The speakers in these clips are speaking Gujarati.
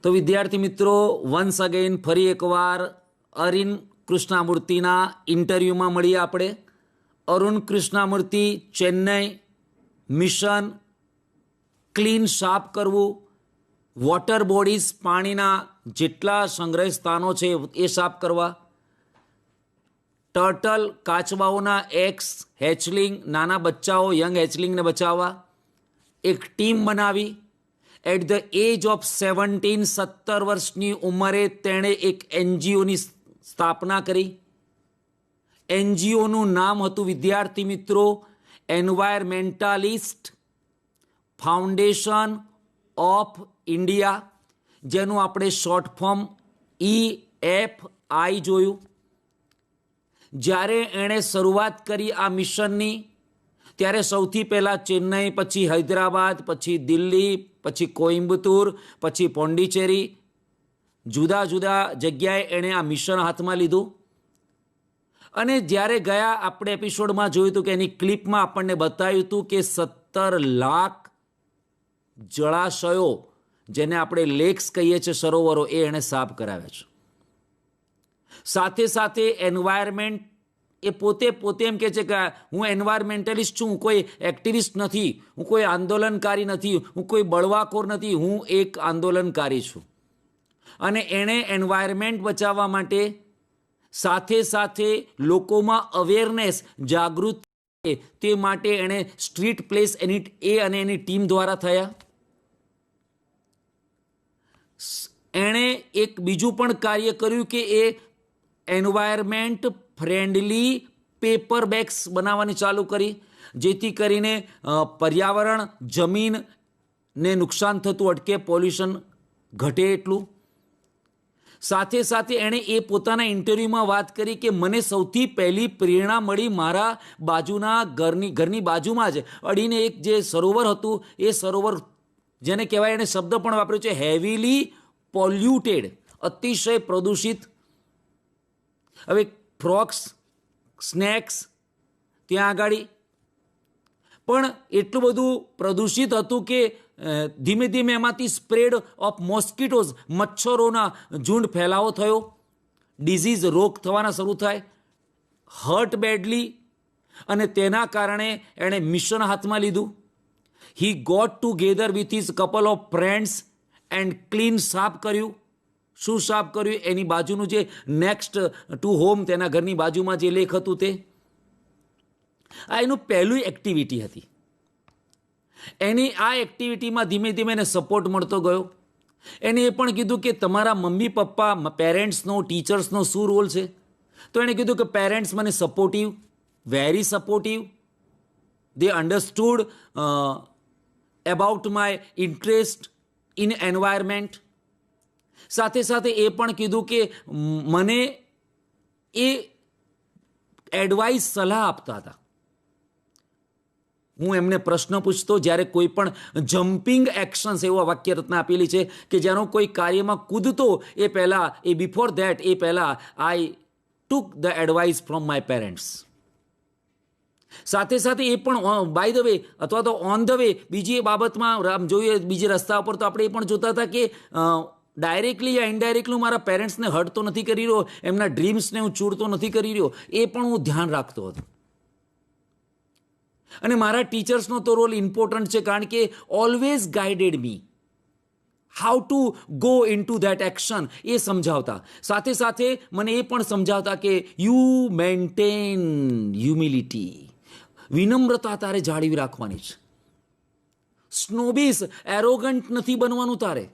तो विद्यार्थी मित्रों वंस अगेन फरी एकवार अरुण कृष्णामूर्तिना इंटरव्यूमां મળીએ આપણે। अरुण कृष्णामूर्ति चेन्नई मिशन क्लीन साफ करवू, वॉटर बॉडीज पाणीना जेटला संग्रह स्थानों छे ए साफ करवा, टर्टल काचबाओना एक्स हेचलिंग नाना बच्चाओ यंग हेचलिंग ने बचावा, एक टीम बनावी। एट द एज ऑफ 17 17 वर्षनी उमरे तेणे एक एनजीओनी स्थापना करी। एनजीओનું નામ હતું વિદ્યાર્થી મિત્રો એન્વાયરમેન્ટાલિસ્ટ ફાઉન્ડેશન ઓફ ઇન્ડિયા, જેનું આપણે શોર્ટ ફોર્મ EFI જોયું। જ્યારે એણે શરૂઆત કરી આ મિશનની ત્યારે સૌથી પહેલાં ચેન્નઈ, પછી હૈદરાબાદ, પછી દિલ્હી, પછી કોઈમ્બતુર, પછી પોંડિચેરી, જુદા જુદા જગ્યાએ એણે આ મિશન હાથમાં લીધું। અને જ્યારે ગયા આપણે એપિસોડમાં જોયું હતું કે એની ક્લિપમાં આપણને બતાવ્યું હતું કે 17 લાખ જળાશયો, જેને આપણે લેક્સ કહીએ છીએ, સરોવરો, એ એણે સાફ કરાવ્યા છે। સાથે સાથે એન્વાયરમેન્ટ એ પોતે એમ કહે છે કે હું એન્વાયરમેન્ટલિસ્ટ છું, હું કોઈ એક્ટિવિસ્ટ નથી, હું કોઈ આંદોલનકારી નથી, હું કોઈ બળવાખોર નથી, હું એક આંદોલનકારી છું। અને એણે એન્વાયરમેન્ટ બચાવવા માટે સાથે સાથે લોકોમાં અવેરનેસ જાગૃત તે માટે એણે સ્ટ્રીટ પ્લેસ એ અને એની ટીમ દ્વારા થયા। એણે એક બીજું પણ કાર્ય કર્યું કે એ એન્વાયરમેન્ટ ફ્રેન્ડલી પેપર બેગ્સ બનાવવાની ચાલુ કરી, જેથી કરીને પર્યાવરણ જમીનને નુકસાન થતું અટકે, પોલ્યુશન ઘટે એટલું। સાથે સાથે એણે એ પોતાના ઇન્ટરવ્યૂમાં વાત કરી કે મને સૌથી પહેલી પ્રેરણા મળી મારા બાજુના ઘરની બાજુમાં જ અડીને એક જે સરોવર હતું, એ સરોવર જેને કહેવાય, એણે શબ્દ પણ વાપર્યો છે હેવીલી પોલ્યુટેડ, અતિશય પ્રદૂષિત। હવે ફ્રોગ્સ, સ્નેક્સ ત્યાં આગળ પણ એટલું બધું પ્રદૂષિત હતું કે ધીમે ધીમે એમાંથી સ્પ્રેડ ઓફ મોસ્કિટોઝ, મચ્છરોના ઝુંડ ફેલાવો થયો, ડિઝીઝ, રોગ થવાના શરૂ થાય, હર્ટ બેડલી। અને તેના કારણે એણે મિશન હાથમાં લીધું। He got together with his couple of friends and clean સાફ કર્યું। શું સાફ કર્યું? એની બાજુનું જે નેક્સ્ટ ટુ હોમ, તેના ઘરની બાજુમાં જે લેક હતું તે। આ એનું પહેલું એક્ટિવિટી હતી। એની આ એક્ટિવિટીમાં ધીમે ધીમે એને સપોર્ટ મળતો ગયો। એને એ પણ કીધું કે તમારા મમ્મી પપ્પા, પેરેન્ટ્સનો, ટીચર્સનો શું રોલ છે? તો એણે કીધું કે પેરેન્ટ્સ મને supportive, very supportive, they understood about my interest in environment. સાથે સાથે એ પણ કીધું કે મને એ એડવાઇસ, સલાહ આપતા હતા। હું એમને પ્રશ્ન પૂછતો જ્યારે કોઈ પણ જમ્પિંગ એક્શન્સ, એવો વાક્ય રચના આપેલી છે કે જેનો કોઈ કાર્યમાં કૂદતો એ પહેલાં, એ બિફોર ધેટ, એ પહેલાં I took the advice from my parents. સાથે સાથે એ પણ બાય ધ વે અથવા તો ઓન ધ વે બીજી એ બાબતમાં જોઈએ, બીજી રસ્તા ઉપર તો આપણે એ પણ જોતા હતા કે ડાયરેક્ટલી યા ઇનડાયરેક્ટલી હું મારા પેરેન્ટ્સને હર્ટ તો નથી કરી રહ્યો, એમના ડ્રીમ્સને હું ચૂડતો નથી કરી રહ્યો, એ પણ હું ધ્યાન રાખતો હતો। અને મારા ટીચર્સનો તો રોલ ઇમ્પોર્ટન્ટ છે, કારણ કે always guided me how to go into that action, એ સમજાવતા। સાથે સાથે મને એ પણ સમજાવતા કે યુ મેન્ટેન હ્યુમિલિટી, વિનમ્રતા તારે જાળવી રાખવાની છે। સ્નોબીસ, એરોગન્ટ નથી બનવાનું તારે,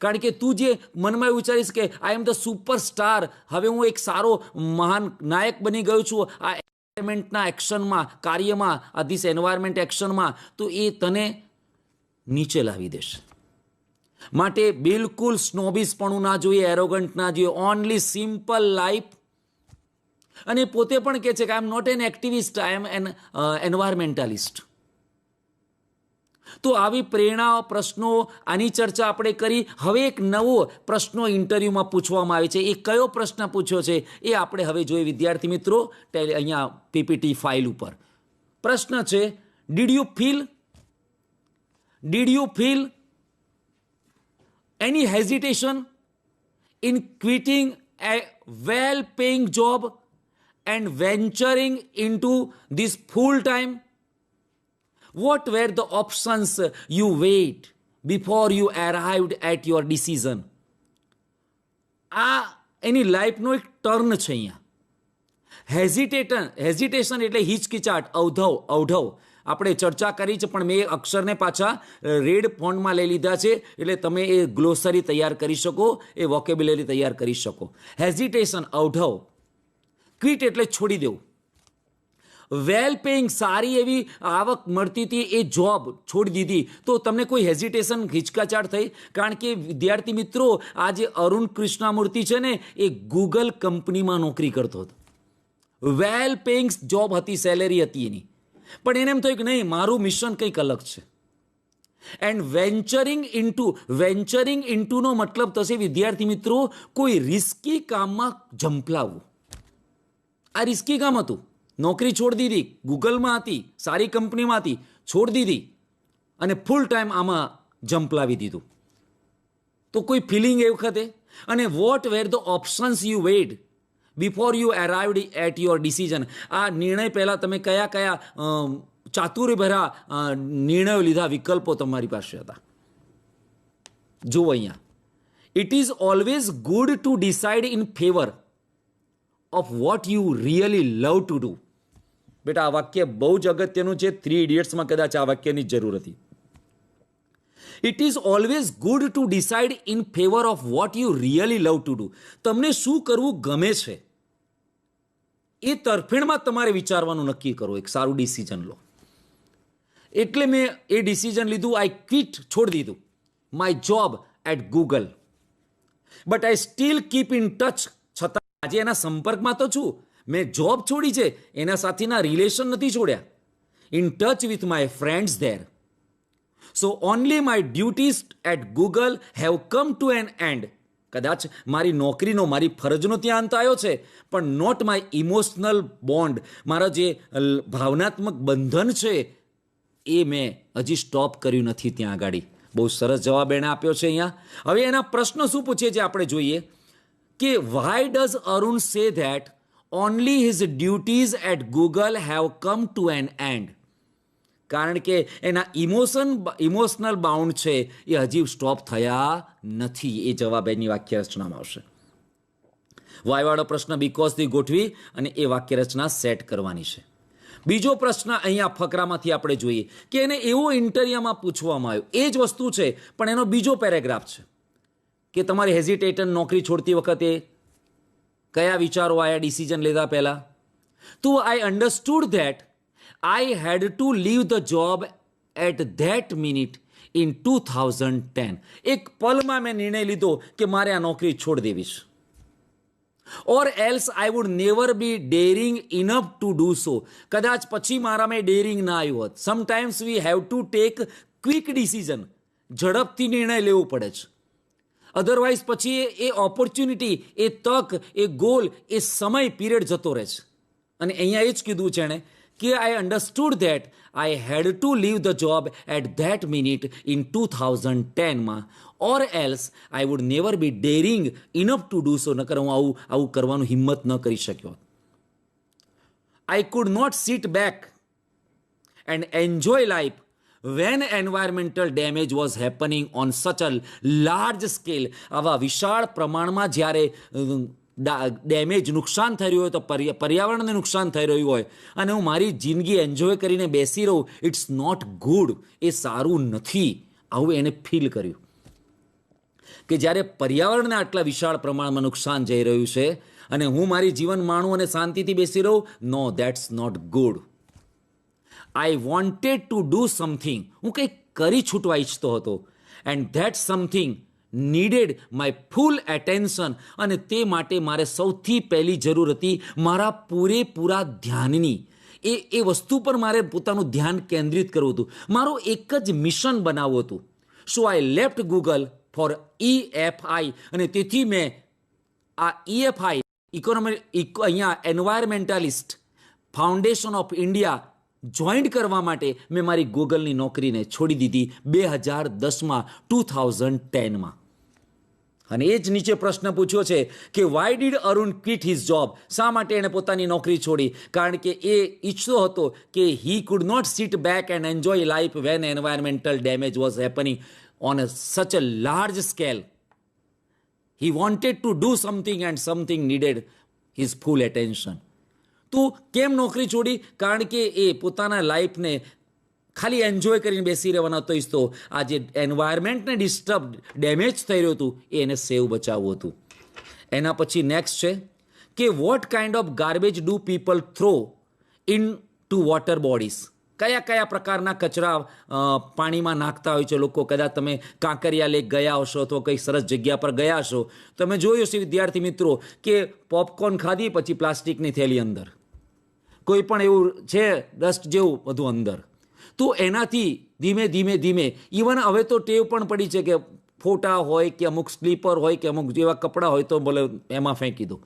કારણ કે તું જે મનમાં એવું વિચારીશ કે આઈ એમ ધ સુપરસ્ટાર, હવે હું એક સારો મહાન નાયક બની ગયો છું આ એન્વાયરમેન્ટના એક્શનમાં, કાર્યમાં, આ ધીસ એન્વાયરમેન્ટ એક્શનમાં, તો એ તને નીચે લાવી દેશે। માટે બિલકુલ સ્નોબીસપણું ના જોઈએ, એરોગન્ટ ના જોઈએ, ઓનલી સિમ્પલ લાઈફ। અને પોતે પણ કહે છે કે I am not an activist, I am an environmentalist. તો આવી પ્રેરણા, પ્રશ્નો, આની ચર્ચા આપણે કરી। હવે એક નવો પ્રશ્નો ઇન્ટરવ્યુમાં પૂછવામાં આવે છે। એ કયો પ્રશ્ન પૂછ્યો છે એ આપણે હવે જોઈએ વિદ્યાર્થી મિત્રો અહીંયા પીપીટી ફાઇલ ઉપર। પ્રશ્ન છે, did you feel any hesitation in ક્વિટિંગ a well paying job and venturing into this full time? What were the options you weighed before you arrived at your decision? આ એની લાઈફનો એક ટર્ન છે અહીંયા. હેઝિટેશન એટલે હિચકિચાટ, અવઢવ આપણે ચર્ચા કરી છે, પણ મેં એ અક્ષરને પાછા રેડ ફોન્ટમાં લઈ લીધા છે, એટલે તમે એ ગ્લોસરી તૈયાર કરી શકો, એ વોકેબ્યુલરી તૈયાર કરી શકો. હેઝિટેશન, અવઢવ. ક્વિટ એટલે છોડી દેવું. વેલ પેઇંગ, સારી એવી આવક મળતી હતી, એ જોબ છોડી દીધી, તો તમને કોઈ હેઝિટેશન, હિચકાચાટ થઈ? કારણ કે વિદ્યાર્થી મિત્રો, આ જે અરુણ કૃષ્ણામૂર્તિ છે ને, એ ગૂગલ કંપનીમાં નોકરી કરતો હતો. વેલ પેઇંગ જોબ હતી, સેલેરી હતી એની, પણ એને એમ થયું કે નહીં, મારું મિશન કંઈક અલગ છે. એન્ડ વેન્ચરિંગ ઇન્ટુનો મતલબ થશે વિદ્યાર્થી મિત્રો, કોઈ રિસ્કી કામમાં ઝંપલાવવું. આ રિસ્કી કામ હતું. નોકરી છોડી દીધી, ગૂગલમાં હતી, સારી કંપનીમાં હતી, છોડી દીધી અને ફૂલ ટાઈમ આમાં ઝંપલાવી દીધું. તો કોઈ ફિલિંગ એ વખતે? અને what were the options you weighed before you arrived at your decision? આ નિર્ણય પહેલાં તમે કયા કયા ચાતુર્યભર્યા નિર્ણયો લીધા, વિકલ્પો તમારી પાસે હતા? જુઓ અહીંયા, it is always good to decide in favour of what you really love to do. બેટા, આ વાક્ય બહુ જ અગત્યનું છે. 3 ઇડિયટ્સમાં કદાચ આ વાક્યની જરૂર હતી. It is always good to decide in favour of what you really love to do. તમને શું કરવું ગમે છે એ તરફેણમાં તમારે વિચારવાનું નક્કી કરો, એક સારું ડિસિઝન લો. એટલે મેં એ ડિસિઝન લીધું. આઈ ક્વિટ, છોડી દીધું my job at Google, but I still keep in touch. છતાં આજે એના સંપર્કમાં તો છું. મેં જોબ છોડી છે, એના સાથેના રિલેશન નથી છોડ્યા. In touch with my friends there. So only my duties at Google have come to an end. કદાચ મારી નોકરીનો, મારી ફરજનો ત્યાં અંત આવ્યો છે, પણ નોટ માય ઇમોશનલ બોન્ડ. મારા જે ભાવનાત્મક બંધન છે એ મેં હજી સ્ટોપ કર્યું નથી ત્યાં આગળ. બહુ સરસ જવાબ એણે આપ્યો છે અહીંયા. હવે એના પ્રશ્ન શું પૂછે છે આપણે જોઈએ કે Y does Arun say that only his duties at Google have come to an end? કારણ કે એના ઇમોશનલ બાઉન્ડ છે એ હજી સ્ટોપ થયા નથી. એ જવાબ એની વાક્ય રચનામાં આવશે. વાયવાળો પ્રશ્ન બીકોઝથી ગોઠવી અને એ વાક્ય રચના સેટ કરવાની છે. બીજો પ્રશ્ન અહીંયા ફકરામાંથી આપણે જોઈએ કે એને એવો ઇન્ટરવ્યુમાં પૂછવામાં આવ્યો, એ જ વસ્તુ છે પણ એનો બીજો પેરેગ્રાફ છે કે તમારે હેઝિટેશન, નોકરી છોડતી વખતે કયા વિચારો આવ્યા ડિસિઝન લીધા પહેલાં? તો I understood that I had to leave the job at that minute in 2010. એક પલમાં મેં નિર્ણય લીધો કે મારે આ નોકરી છોડી દેવી છે. Or else I would never be daring enough to do so. કદાચ પછી મારામાં ડેરિંગ ના આવ્યું હોત. Sometimes we have to take quick decision. ઝડપથી નિર્ણય લેવો પડે છે. અધરવાઇઝ પછી એ ઓપોર્ચ્યુનિટી, એ તક, એ ગોલ, એ સમય પીરિયડ જતો રહે છે. અને અહીંયા એ જ કીધું છે એણે કે I understood that I had to leave the job at that minute in 2010માં. Or else I would never be daring enough to do so. નકર હું આવું કરવાનું હિંમત ન કરી શક્યો. I could not sit back and enjoy life when environmental damage was happening on such a large scale. આવા વિશાળ પ્રમાણમાં જ્યારે ડેમેજ, નુકસાન થઈ રહ્યું હોય, તો પર્યાવરણને નુકસાન થઈ રહ્યું હોય અને હું મારી જિંદગી એન્જોય કરીને બેસી રહું, ઇટ્સ નોટ ગુડ. એ સારું નથી. આવું એને ફીલ કર્યું કે જ્યારે પર્યાવરણને આટલા વિશાળ પ્રમાણમાં નુકસાન જઈ રહ્યું છે અને હું મારી જીવન માણું અને શાંતિથી બેસી રહું, no, that's not good. I wanted to do something. હું કંઈક કરી છૂટવા ઈચ્છતો હતો. And that something needed my full attention. અને તે માટે મારે સૌથી પહેલી જરૂર હતી મારા પૂરેપૂરા ધ્યાનની. એ વસ્તુ પર મારે પોતાનું ધ્યાન કેન્દ્રિત કરવું હતું. મારું એક જ મિશન બનાવવું હતું. So I left Google for EFI. અને તેથી મેં આ EFI, અહીંયા environmentalist foundation of India join કરવા માટે મેં મારી ગૂગલની નોકરીને છોડી દીધી 2010માં, 2010માં. અને એ જ નીચે પ્રશ્ન પૂછ્યો છે કે why did Arun quit his job, શા માટે એણે પોતાની નોકરી છોડી? કારણ કે એ ઈચ્છતો હતો કે he could not sit back and enjoy life when environmental damage was happening on such a large scale. He wanted to do something and something needed his full attention. તો કેમ નોકરી છોડી? કારણ કે એ પોતાના લાઈફને ખાલી એન્જોય કરીને બેસી રહેવાનો હતો ઈચ્છતો. આ જે એન્વાયરમેન્ટને ડેમેજ થઈ રહ્યું હતું એને સેવ બચાવવું હતું. એના પછી નેક્સ્ટ છે કે what kind of garbage do people throw in to water bodies? કયા કયા પ્રકારના કચરા પાણીમાં નાખતા હોય છે લોકો? કદાચ તમે કાંકરિયા લેક ગયા હશો અથવા કંઈ સરસ જગ્યા પર ગયા હશો, તમે જોયું હશે વિદ્યાર્થી મિત્રો કે પોપકોર્ન ખાધી પછી પ્લાસ્ટિકની થેલી અંદર, કોઈ પણ એવું છે ડસ્ટ જેવું બધું અંદર. તો એનાથી ધીમે ધીમે ધીમે ઇવન હવે તો ટેવ પણ પડી છે કે ફોટા હોય કે અમુક સ્લીપર હોય કે અમુક જેવા કપડાં હોય તો ભલે એમાં ફેંકી દો.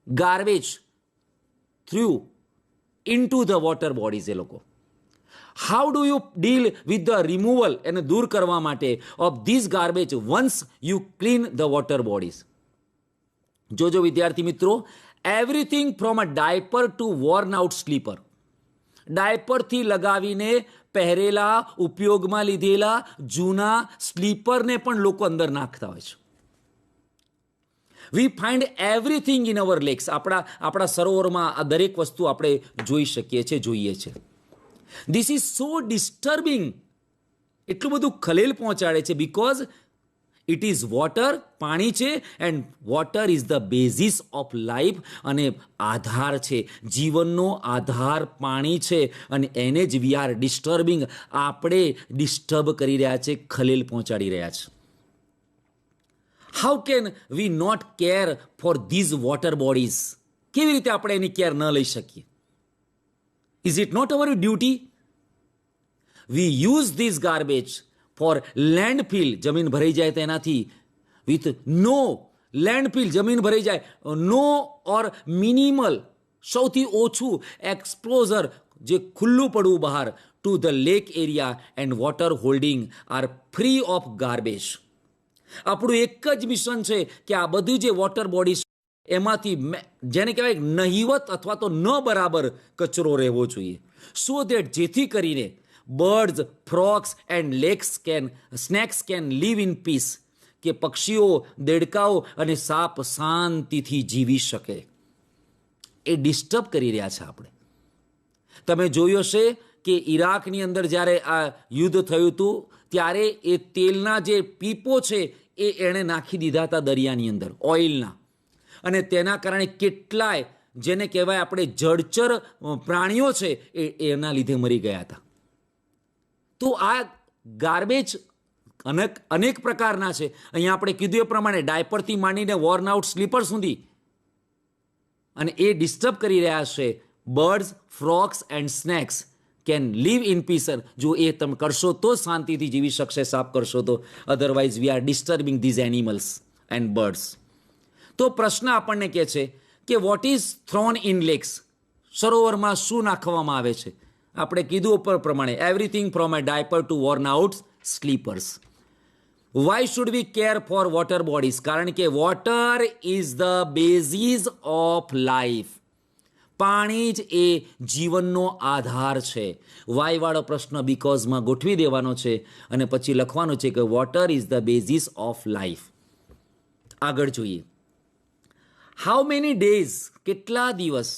Garbage threw into the water bodies. એ લોકો how do you deal with the removal, એને દૂર કરવા માટે of this garbage once you clean the water bodies? જોજો વિદ્યાર્થી મિત્રો, everything from a diaper to worn out slipper. ડાયપરથી લગાવીને પહેરેલા ઉપયોગમાં લીધેલા જૂના સ્લીપરને પણ લોકો અંદર નાખતા હોય છે. We find everything in our lakes. આપણા સરોવરમાં આ દરેક વસ્તુ આપણે જોઈ શકીએ છીએ, જોઈએ છીએ. This is so disturbing. એટલું બધું ખલેલ પહોંચાડે છે બિકોઝ ઇટ ઇઝ વોટર, પાણી છે, and water is the basis of life. અને આધાર છે, જીવનનો આધાર પાણી છે, અને એને જ વી આર ડિસ્ટર્બિંગ. આપણે ડિસ્ટર્બ કરી રહ્યા છે, ખલેલ પહોંચાડી રહ્યા છે. How can we not care for these water bodies? કેવી રીતે આપણે એની કેર ન લઈ શકીએ? Is it not our duty? We use these garbage for landfill. જમીન ભરાઈ જાય તેનાથી વિથ નો લેન્ડફિલ, જમીન ભરાઈ જાય, નો ઓર મિનિમલ, સૌથી ઓછું એક્સપ્લોઝર, જે ખુલ્લું પડવું બહાર, to the lake area and water holding R free of garbage. આપણું એક જ મિશન છે કે આ બધું જે વોટર બોડીઝ એમાંથી જેને કહેવાય નહિવત અથવા તો ન બરાબર કચરો રહેવો જોઈએ, સો દેટ જેથી કરીને birds, frogs and snakes can live in peace, કે પક્ષીઓ, દેડકાઓ અને સાપ શાંતિથી જીવી શકે. એ ડિસ્ટર્બ કરી રહ્યા છે આપણે. તમે જોયું હશે કે ઈરાકની અંદર જ્યારે આ યુદ્ધ થયું હતું ત્યારે એ તેલના જે પીપો છે એ એણે નાખી દીધા હતા દરિયાની અંદર, ઓઇલના, અને તેના કારણે કેટલાય જેને કહેવાય આપણે જળચર પ્રાણીઓ છે એના લીધે મરી ગયા હતા. તો આ ગાર્બેજ અનેક પ્રકારના છે. અહીંયા આપણે કીધું એ પ્રમાણે ડાયપરથી માંડીને વોર્ન આઉટ સ્લીપર સુધી, અને એ ડિસ્ટર્બ કરી રહ્યા છે. Birds, frogs and snakes can live in peace. જો એ તમે કરશો તો શાંતિથી જીવી શકશે, સાફ કરશો તો. Otherwise we are disturbing these animals and birds. તો પ્રશ્ન આપણને કહે છે કે what is thrown in lakes? સરોવરમાં શું નાખવામાં આવે છે? આપણે કીધું ઉપર પ્રમાણે everything from a diaper to worn out slippers. Why should we care for water bodies? કારણ કે water is the basis of life. પાણી જ એ જીવનનો આધાર છે. વાયવાળો પ્રશ્ન બીકોઝમાં ગોઠવી દેવાનો છે અને પછી લખવાનું છે કે water is the basis of life. આગળ જોઈએ. હાઉ મેની ડેઝ, કેટલા દિવસ,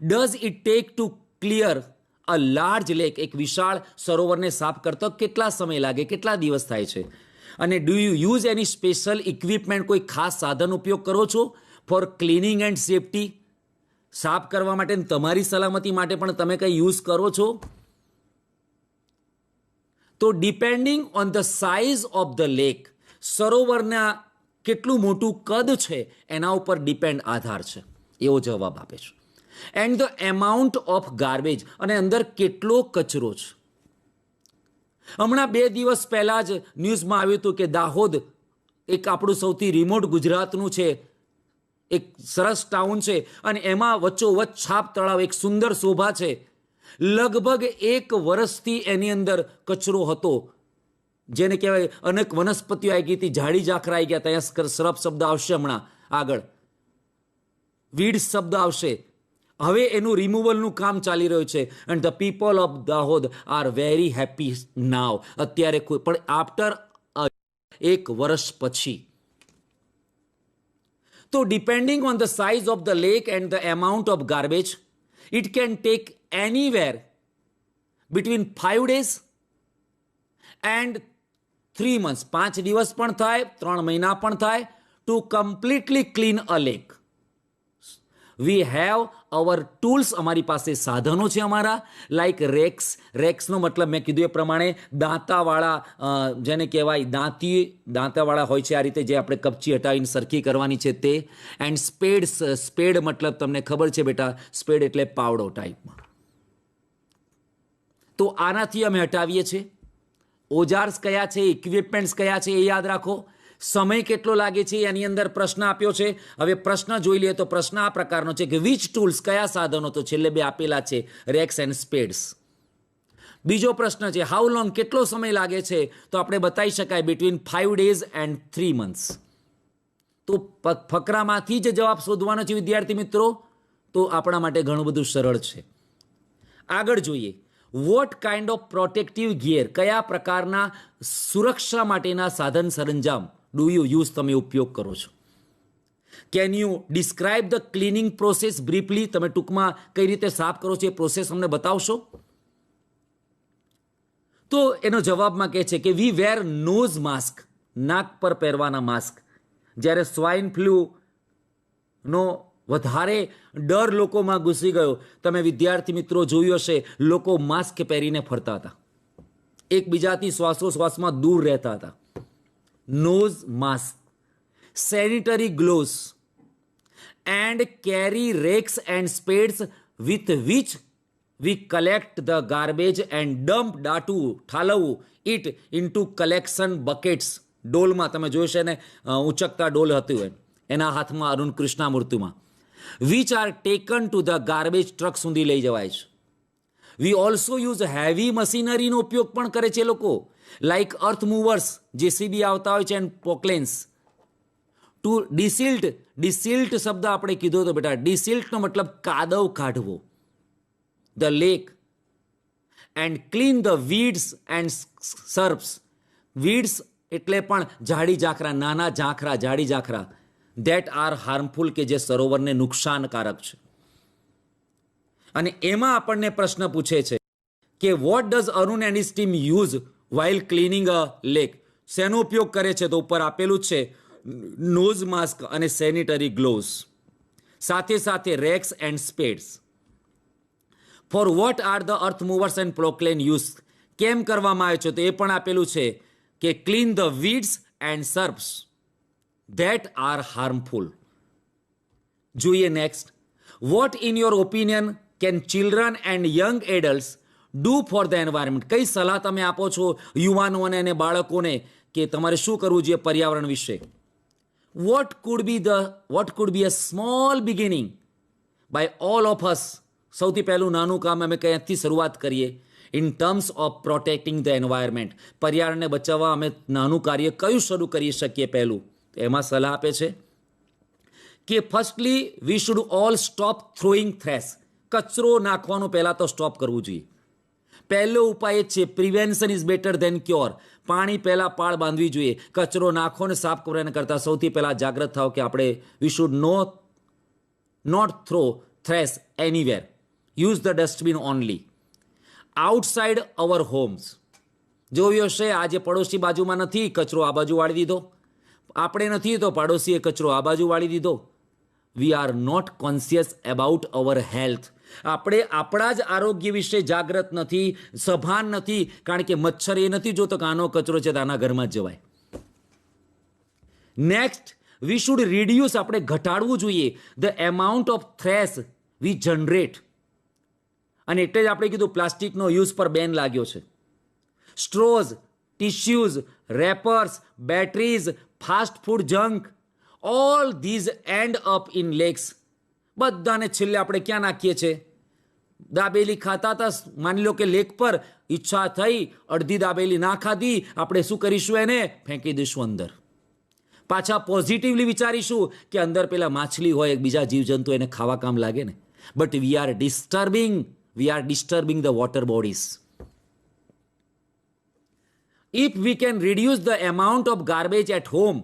does it take to clear a large lake? એક વિશાળ સરોવરને સાફ કરતો કેટલા સમય લાગે, કેટલા દિવસ થાય છે? અને do you use any special equipment? કોઈ ખાસ સાધન ઉપયોગ કરો છો ફોર ક્લિનિંગ એન્ડ સેફટી? સાફ કરવા માટે, તમારી સલામતી માટે પણ તમે કંઈ યુઝ કરો છો? તો depending on the size of the lake, સરોવરના કેટલું મોટું કદ છે એના ઉપર ડિપેન્ડ, આધાર છે, એવો જવાબ આપે છે. And the amount of garbage, અને અંદર કેટલો કચરો છે. હમણાં 2 દિવસ પહેલાં જ ન્યૂઝમાં આવ્યું હતું કે દાહોદ, એક આપણું સૌથી રિમોટ ગુજરાતનું છે, એક સરસ ટાઉન છે, અને એમાં વચ્ચોવચ્ચ છાપ તળાવ, એક સુંદર શોભા છે. લગભગ 1 વર્ષથી એની અંદર કચરો હતો. જેને કહેવાય અનેક વનસ્પતિઓ આવી ગઈ હતી, ઝાડી ઝાખરા આવી ગયા, ત્યાં શ્રબ શબ્દ આવશે હમણાં આગળ, વીડ્સ શબ્દ આવશે. હવે એનું રિમૂવલનું કામ ચાલી રહ્યું છે. And the people of Dahod are very happy now. અત્યારે કોઈ પણ આફ્ટર 1 વર્ષ પછી. તો depending on the size of the lake and the amount of garbage, it can take anywhere between 5 days and 3 months. 5 દિવસ પણ થાય, 3 મહિના પણ થાય, to completely clean a lake. We have our tools, અમારી પાસે સાધનો છે અમારા, લાઈક રેક્સ. રેક્સનો મતલબ મેં કીધું એ પ્રમાણે દાંતાવાળા, જેને કહેવાય દાંતાવાળા હોય છે આ રીતે, જે આપણે કપચી હટાવીને સરખી કરવાની છે તે. એન્ડ સ્પેડ્સ. સ્પેડ મતલબ તમને ખબર છે બેટા, સ્પેડ એટલે પાવડો ટાઈપમાં. તો આનાથી અમે હટાવીએ છીએ. ઓજાર્સ કયા છે, ઇક્વિપમેન્ટ્સ કયા છે એ યાદ રાખો. સમય કેટલો લાગે છે એની અંદર પ્રશ્ન આપ્યો છે. હવે પ્રશ્ન જોઈ લઈએ તો પ્રશ્ન આ પ્રકારનો છે કે વિચ ટૂલ્સ, કયા સાધનો, તો છેલ્લે 2 આપેલા છે, રેક્સ એન્ડ સ્પેડ્સ. બીજો પ્રશ્ન છે હાઉ લોંગ, કેટલો સમય લાગે છે, તો આપણે બતાવી શકાય બિટવીન 5 days એન્ડ 3 months. તો ફકરામાંથી જ જવાબ શોધવાનો છે વિદ્યાર્થી મિત્રો. તો આપણા માટે ઘણું બધું સરળ છે. આગળ જોઈએ. Vote kind of protective gear, કયા પ્રકારના સુરક્ષા માટેના સાધન સરંજામ ડુ યુ યુઝ, તમે ઉપયોગ કરો છો. Can you describe the cleaning process briefly, તમે ટૂંકમાં કઈ રીતે સાફ કરો છો એ પ્રોસેસ અમને બતાવશો. તો એનો જવાબમાં કહે છે કે વી વેર નોઝ માસ્ક, નાક પર પહેરવાના માસ્ક. જ્યારે સ્વાઇન ફ્લૂનો વધારે ડર લોકોમાં ઘૂસી ગયો, તમે વિદ્યાર્થી મિત્રો જોયું હશે, લોકો માસ્ક પહેરીને ફરતા હતા, એકબીજાથી શ્વાસોશ્વાસમાં દૂર રહેતા હતા. Nose mask. Sanitary gloves and carry rakes and spades with which we collect the garbage and dump, ઠાલવવું ઇટ ઇન્ટુ કલેક્શન બકેટ્સ. ડોલમાં તમે જોયું છે ને, ઉચકતા ડોલ હતું એના હાથમાં, અરુણ કૃષ્ણામૂર્તિમાં. Which are taken to the garbage truck સુધી લઈ જવાય છે. વી ઓલ્સો યુઝ હેવી મશીનરીનો ઉપયોગ પણ કરે છે લોકો, લાઈક અર્થ મૂવર્સ, જેસીબી આવતા હોય છે, એન્ડ પોકલેન્સ. ટુ ડિસિલ્ટ. ડિસિલ્ટ શબ્દ આપણે કીધો હતો બેટા. ડિસિલ્ટનો મતલબ કાદવ કાઢવો. The lake and clean the weeds and shrubs. Weeds એટલે પણ ઝાડી ઝાખરા, નાના ઝાંખરા, ઝાડી ઝાખરા, ધેટ આર હાર્મફુલ, કે જે સરોવરને નુકસાનકારક છે. અને એમાં આપણને પ્રશ્ન પૂછે છે કે what does Arun and his team use while cleaning a lake. શેનો ઉપયોગ કરે છે, તો ઉપર આપેલું જ છે, નોઝ માસ્ક અને સેનિટરી ગ્લોવ્સ, સાથે સાથે rakes and spades. For what are the earth movers and Poclain use, કેમ કરવામાં આવે છે, તો એ પણ આપેલું છે કે clean the weeds and shrubs that are harmful. જોઈએ next. What in your opinion can children and young adults do for the environment. કઈ સલાહ તમે આપો છો યુવાનોને અને બાળકોને કે તમારે શું કરવું જોઈએ પર્યાવરણ વિશે. What could be a small beginning by all of us. સૌથી પહેલું નાનું કામ અમે ક્યાંથી શરૂઆત કરીએ in terms of protecting the environment. પર્યાવરણને બચાવવા અમે નાનું કાર્ય કયું શરૂ કરી શકીએ પહેલું. એમાં સલાહ આપે છે કે firstly we should all stop throwing trash. કચરો નાખવાનું પહેલાં તો સ્ટોપ કરવું જોઈએ. પહેલો ઉપાય જ છે prevention is better than cure. પાણી પહેલાં પાળ બાંધવી જોઈએ. કચરો નાખો ને સાફ કરવાને કરતાં સૌથી પહેલાં જાગૃત થાવ કે આપણે we should not throw trash anywhere. Use the dustbin only outside our homes. જોયું હશે, આજે પડોશી બાજુમાં નથી, કચરો આ બાજુ વાળી દીધો. આપણે નથી તો પાડોશીએ કચરો આ બાજુ વાળી દીધો. We are not conscious about our health. આપણે આપણા જ આરોગ્ય વિશે જાગૃત નથી, સભાન નથી, કારણ કે મચ્છર એ નથી જોતો કે આનો કચરો છે તો આના ઘરમાં જ જવાય. નેક્સ્ટ, વી શુડ રિડ્યુસ, આપણે ઘટાડવું જોઈએ the amount of trash we generate. અને એટલે જ આપણે કીધું પ્લાસ્ટિકનો યુઝ પર બેન લાગ્યો છે. Straws, tissues, wrappers, batteries, fast food junk, all these end up in lakes. બધાને છેલ્લે આપણે ક્યાં નાખીએ છીએ? દાબેલી ખાતા હતા, માની લો કે લેક પર ઈચ્છા થઈ, અડધી દાબેલી ના ખાધી, આપણે શું કરીશું? એને ફેંકી દઈશું અંદર. પાછા પોઝિટિવલી વિચારીશું કે અંદર પેલા માછલી હોય, બીજા જીવજંતુ, એને ખાવા કામ લાગે ને. But we are disturbing the water bodies. If we can reduce the amount of garbage at home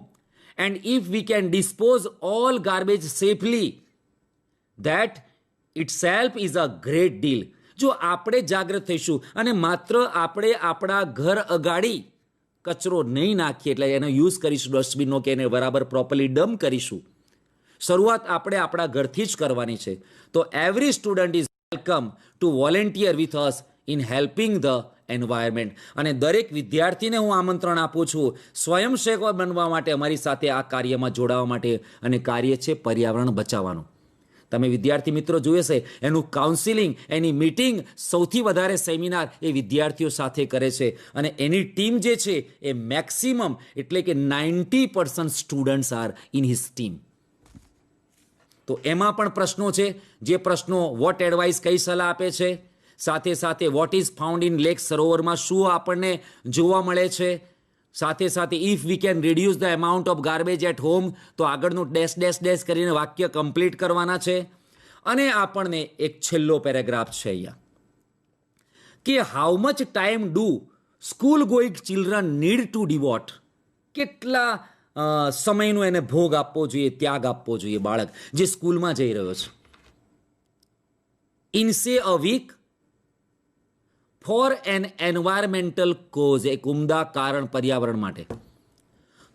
and if we can dispose all garbage safely, that itself is a great deal. જો આપણે જાગૃત થઈશું અને માત્ર આપણે આપણા ઘર અગાડી કચરો નહીં નાખીએ, એટલે એનો યુઝ કરીશું ડસ્ટબિનનો, કે એને બરાબર પ્રોપરલી ડમ્પ કરીશું. શરૂઆત આપણે આપણા ઘરથી જ કરવાની છે. તો every student is welcome to volunteer with us in helping the environment. અને દરેક વિદ્યાર્થીને હું આમંત્રણ આપું છું સ્વયંસેવક બનવા માટે, અમારી સાથે આ કાર્યમાં જોડાવા માટે. અને કાર્ય છે પર્યાવરણ બચાવવાનું. તમે વિદ્યાર્થી મિત્રો જોઈએ છે, એનું કાઉન્સિલિંગ, એની મીટિંગ, સૌથી વધારે સેમિનાર એ વિદ્યાર્થીઓ સાથે કરે છે. અને એની ટીમ જે છે એ મેક્સિમમ એટલે કે 90% students are in his team. તો એમાં પણ પ્રશ્નો છે. જે પ્રશ્નો વોટ એડવાઇસ, કઈ સલાહ આપે છે, સાથે સાથે what is found in lake, સરોવરમાં શું આપણને જોવા મળે છે, સાથે સાથે if we can reduce the amount of garbage at home, તો આગળનું ડેશ ડેશ ડેશ કરીને વાક્ય કમ્પ્લીટ કરવાના છે. અને આપણને એક છેલ્લો પેરેગ્રાફ છે અહીંયા કે how much time do school going children need to devote. કેટલા સમયનો એને ભોગ આપવો જોઈએ, ત્યાગ આપવો જોઈએ બાળક જે સ્કૂલમાં જઈ રહ્યો છે. In say a week for an environmental cause, એક ઉમદા કારણ પર્યાવરણ માટે.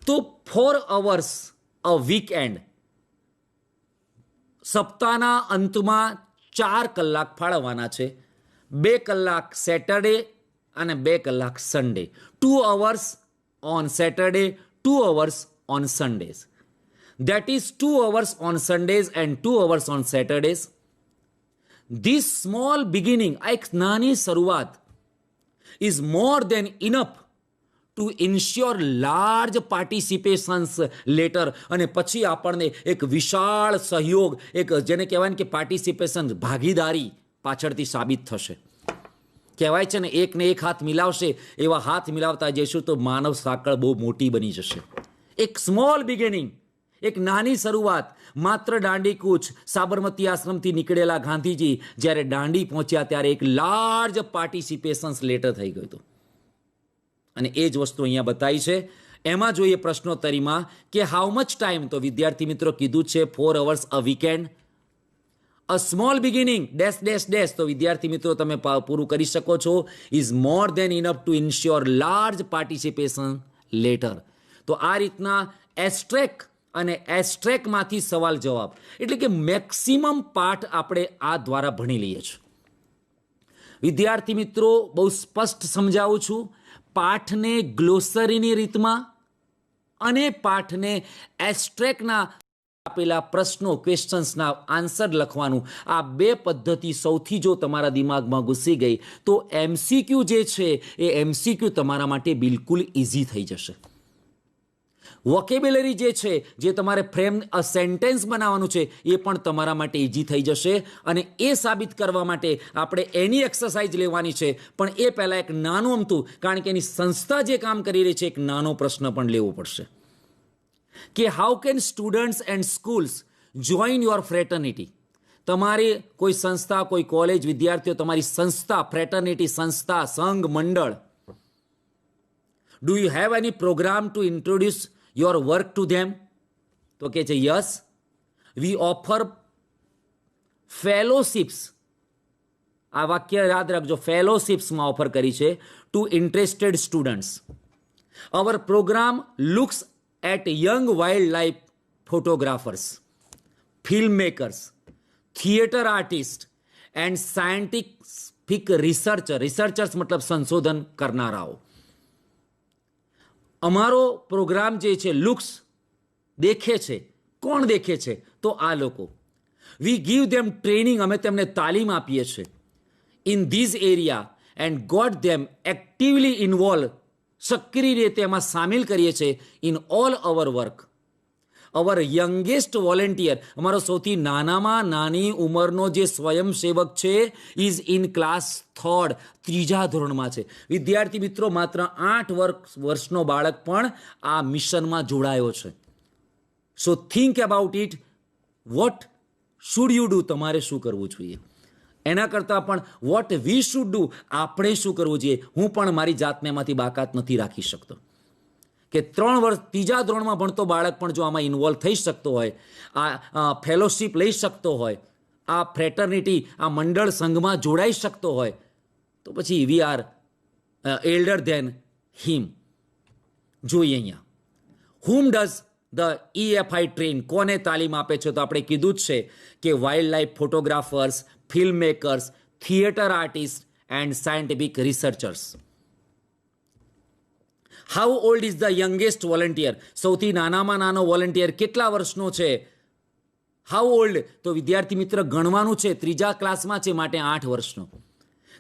તો 4 hours અ વીકએન્ડ, સપ્તાહના અંતમાં 4 કલાક ફાળવવાના છે. 2 કલાક સેટરડે અને 2 કલાક Sunday. 2 hours on Saturday, 2 hours on Sundays. That is 2 hours on Sundays and 2 hours on Saturdays. This small beginning, આ એક નાની શરૂઆત, is more than enough to ensure large participations later. અને પછી આપણને એક વિશાળ સહયોગ, એક જેને કહેવાય ને કે પાર્ટિસિપેશન, ભાગીદારી પાછળથી સાબિત થશે. કહેવાય છે ને, એકને એક હાથ મિલાવશે, એવા હાથ મિલાવતા જઈશું તો માનવ સાંકળ બહુ મોટી બની જશે. એક સ્મોલ બિગિનિંગ, એક નાની શરૂઆત. માત્ર દાંડી કૂચ, સાબરમતી આશ્રમથી નીકળેલા ગાંધીજી જ્યારે દાંડી પહોંચ્યા ત્યારે એક લાર્જ પાર્ટિસિપેશન્સ લેટર થઈ ગયું હતું. અને એ જ વસ્તુ અહીંયા બતાવી છે. એમાં જોઈએ પ્રશ્નોત્તરીમાં કે હાઉ મચ ટાઈમ, તો વિદ્યાર્થી મિત્રો કીધું છે 4 hours અ વીકેન્ડ. અ small beginning dash dash dash, તો વિદ્યાર્થી મિત્રો તમે પૂરું કરી શકો છો. Is more then enough to ensure large participation letter. તો આ રીતના એસ્ટ્રેક અને એસ્ટ્રેકમાંથી સવાલ જવાબ, એટલે કે મેક્સિમમ પાઠ આપણે આ દ્વારા ભણી લઈએ છીએ. વિદ્યાર્થી મિત્રો બહુ સ્પષ્ટ સમજાવું છું. પાઠને ગ્લોસરીની રીતમાં અને પાઠને એસ્ટ્રેકના આપેલા પ્રશ્નો, ક્વેશ્ચન્સના આન્સર લખવાનું, આ 2 પદ્ધતિ સૌથી જો તમારા દિમાગમાં ઘૂસી ગઈ તો એમસીક્યુ જે છે એ એમસીક્યુ તમારા માટે બિલકુલ ઇઝી થઈ જશે. વોકેબ્યુલરી જે છે, જે તમારે ફ્રેમ સેન્ટેન્સ બનાવવાનું છે, એ પણ તમારા માટે ઇઝી થઈ જશે. અને એ સાબિત કરવા માટે આપણે એની એક્સરસાઇઝ લેવાની છે. પણ એ પહેલાં એક નાનું અમતું, કારણ કે એની સંસ્થા જે કામ કરી રહી છે, એક નાનો પ્રશ્ન પણ લેવો પડશે કે how can students and schools join your fraternity. તમારી કોઈ સંસ્થા, કોઈ કોલેજ, વિદ્યાર્થીઓ તમારી સંસ્થા, ફ્રેટર્નિટી સંસ્થા, સંઘ, મંડળ, do you have any programme to introduce your work to them? તો કે છે યસ, વી ઓફર ફેલોશિપ્સ. આ વાક્ય યાદ રાખજો, ફેલોશિપ્સમાં ઓફર કરી છે to interested students. Our programme looks at young wild life photographers, film makers, theatre artist and scientific researchers મતલબ સંશોધન કરનારાઓ. અમારો પ્રોગ્રામ જે છે લુક્સ, દેખે છે. કોણ દેખે છે? તો આ લોકો. વી ગીવ ધેમ ટ્રેનિંગ, અમે તેમને તાલીમ આપીએ છીએ in these area and got them actively involve, સક્રિય રીતે એમાં સામેલ કરીએ છીએ in all our work. Our youngest volunteer, અમારો સૌથી નાનામાં નાની ઉંમરનો જે સ્વયંસેવક છે, ઇઝ ઇન ક્લાસ 3rd, ત્રીજા ધોરણમાં છે. વિદ્યાર્થી મિત્રો, માત્ર 8 વર્ષનો બાળક પણ આ મિશનમાં જોડાયો છે. So think about it. What should you do? તમારે શું કરવું જોઈએ? એના કરતાં પણ વોટ વી શુડ ડુ, આપણે શું કરવું જોઈએ? હું પણ મારી જાતને એમાંથી બાકાત નથી રાખી શકતો કે 3 વર્ષ ત્રીજા ધોરણમાં ભણતો બાળક પણ જો આમાં ઇન્વોલ્વ થઈ શકતો હોય, આ ફેલોશિપ લઈ શકતો હોય, આ ફ્રેટર્નિટી, આ મંડળ સંઘમાં જોડાઈ શકતો હોય, તો પછી વી આર એલ્ડર ધેન હિમ. જોઈએ અહીંયા, હુમ ડઝ ધ EFI ટ્રેન? કોને તાલીમ આપે છે? તો આપણે કીધું જ છે કે wild life photographers, film makers, theatre artist and scientific researchers. How old is the youngest volunteer? સૌથી નાનામાં નાનો વોલેન્ટિયર કેટલા વર્ષનો છે? How old? તો વિદ્યાર્થી મિત્ર ગણવાનું છે, ત્રીજા ક્લાસમાં છે, માટે 8 વર્ષનો.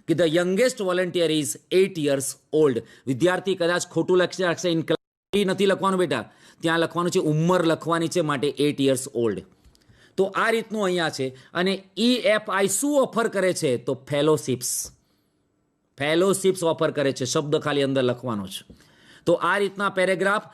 કે the youngest volunteer is 8 years old. વિદ્યાર્થી કદાચ ખોટું લખશે, નથી લખવાનું બેટા, ત્યાં લખવાનું છે, ઉંમર લખવાની છે, માટે 8 years old. તો આ રીતનું અહીંયા છે. અને EFI શું ઓફર કરે છે? તો ફેલોશિપ્સ ઓફર કરે છે. શબ્દ ખાલી અંદર લખવાનો છે. તો આ રીતના પેરેગ્રાફ